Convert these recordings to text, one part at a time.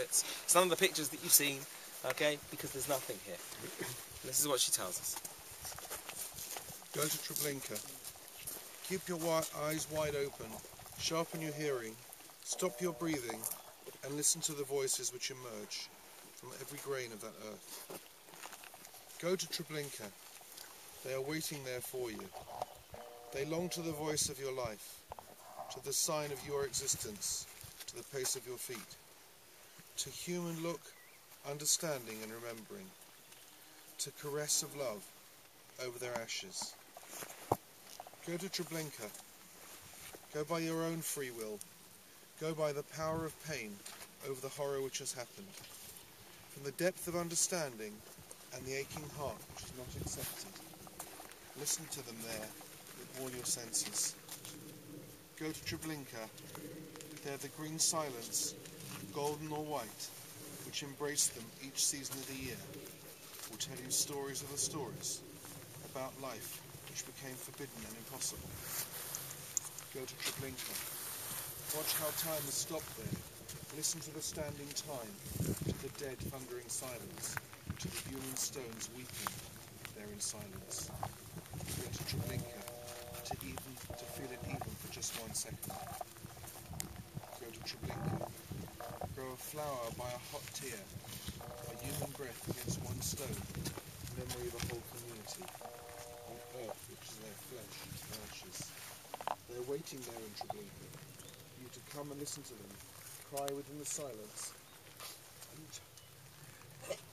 It's none of the pictures that you've seen, okay, because there's nothing here. And this is what she tells us. Go to Treblinka. Keep your eyes wide open, sharpen your hearing, stop your breathing, and listen to the voices which emerge from every grain of that earth. Go to Treblinka. They are waiting there for you. They long to the voice of your life, to the sign of your existence, to the pace of your feet, to human look, understanding and remembering, to caress of love over their ashes. Go to Treblinka. Go by your own free will. Go by the power of pain over the horror which has happened. From the depth of understanding and the aching heart which is not accepted. Listen to them there with all your senses. Go to Treblinka. There the green silence, golden or white, which embrace them each season of the year, will tell you stories of the stories about life which became forbidden and impossible. Go to Treblinka. Watch how time has stopped there. Listen to the standing time, to the dead thundering silence, to the human stones weeping there in silence. Go to Treblinka, to feel it even for just 1 second. Go to Treblinka. Grow a flower by a hot tear, a human breath against one stone, memory of a whole community, on earth which is their flesh and ashes. They are waiting there in Treblinka, for you to come and listen to them, cry within the silence, and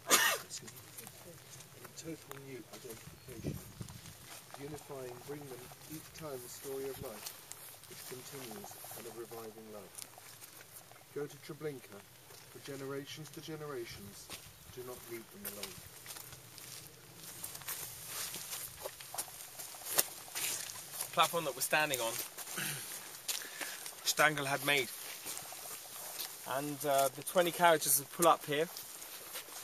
in total new identification, unifying, bring them each time the story of life, which continues, and of reviving love. Go to Treblinka, for generations to generations, do not leave them alone. The platform that we're standing on, Stangl had made. And the 20 carriages would pull up here,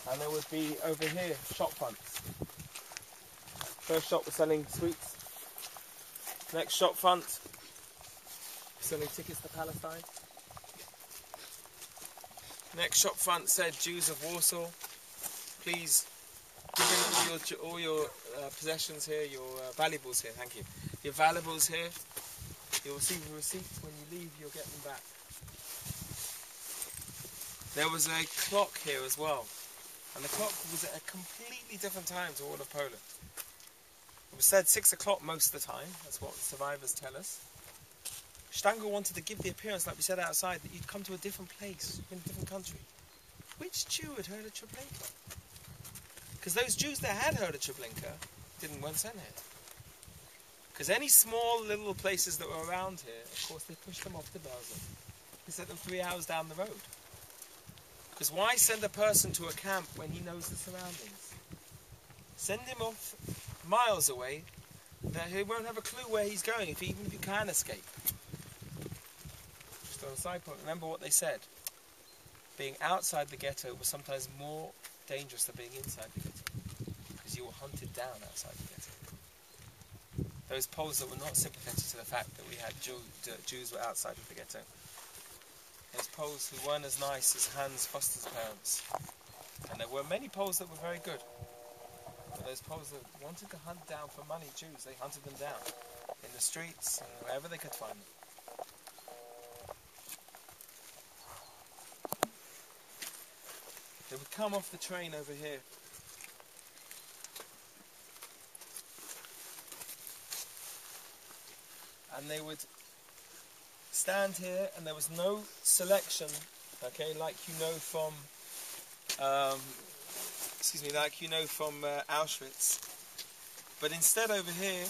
and there would be over here shop fronts. First shop was selling sweets. Next shop front, selling tickets to Palestine. Next shop front said, Jews of Warsaw, please give in all your possessions here, your valuables here, thank you. Your valuables here, you'll receive a receipt. When you leave, you'll get them back. There was a clock here as well, and the clock was at a completely different time to all of Poland. It was said 6 o'clock most of the time, that's what survivors tell us. Stangl wanted to give the appearance, like we said outside, that you'd come to a different place, in a different country. Which Jew had heard of Treblinka? Because those Jews that had heard of Treblinka weren't sent here. Because any small little places that were around here, of course, they pushed them off to Belgium. They sent them 3 hours down the road. Because why send a person to a camp when he knows the surroundings? Send him off miles away, that he won't have a clue where he's going, even if you can escape. Just on a side point, remember what they said. Being outside the ghetto was sometimes more dangerous than being inside the ghetto, because you were hunted down outside the ghetto. Those Poles that were not sympathetic to the fact that we had Jews were outside of the ghetto. Those Poles who weren't as nice as Hans Foster's parents. And there were many Poles that were very good. But those Poles that wanted to hunt down for money Jews, they hunted them down in the streets and wherever they could find them. They would come off the train over here. And they would stand here, and there was no selection, okay, like you know from, Auschwitz. But instead over here,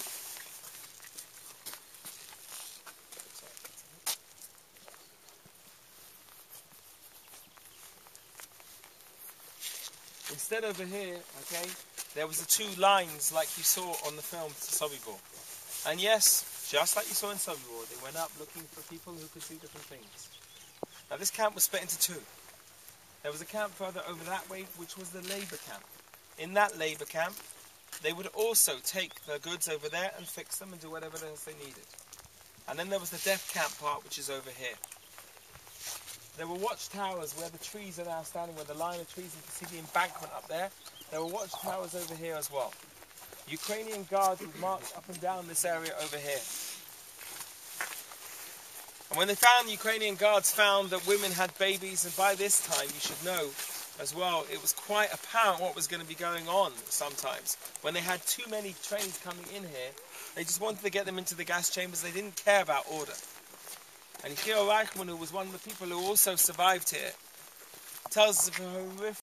okay, there was the 2 lines like you saw on the film Sobibor. And yes, just like you saw in Sobibor, they went up looking for people who could see different things. Now this camp was split into 2. There was a camp further over that way, which was the labour camp. In that labour camp, they would also take their goods over there and fix them and do whatever else they needed. And then there was the death camp part, which is over here. there were watchtowers where the trees are now standing, where the line of trees, you can see the embankment up there. There were watchtowers over here as well. Ukrainian guards would march up and down this area over here. And when they found, the Ukrainian guards found that women had babies, and by this time, you should know as well, it was quite apparent what was going to be going on sometimes. When they had too many trains coming in here, they just wanted to get them into the gas chambers. They didn't care about order. And Yechiel Reichman, who was one of the people who also survived here, tells us of a horrific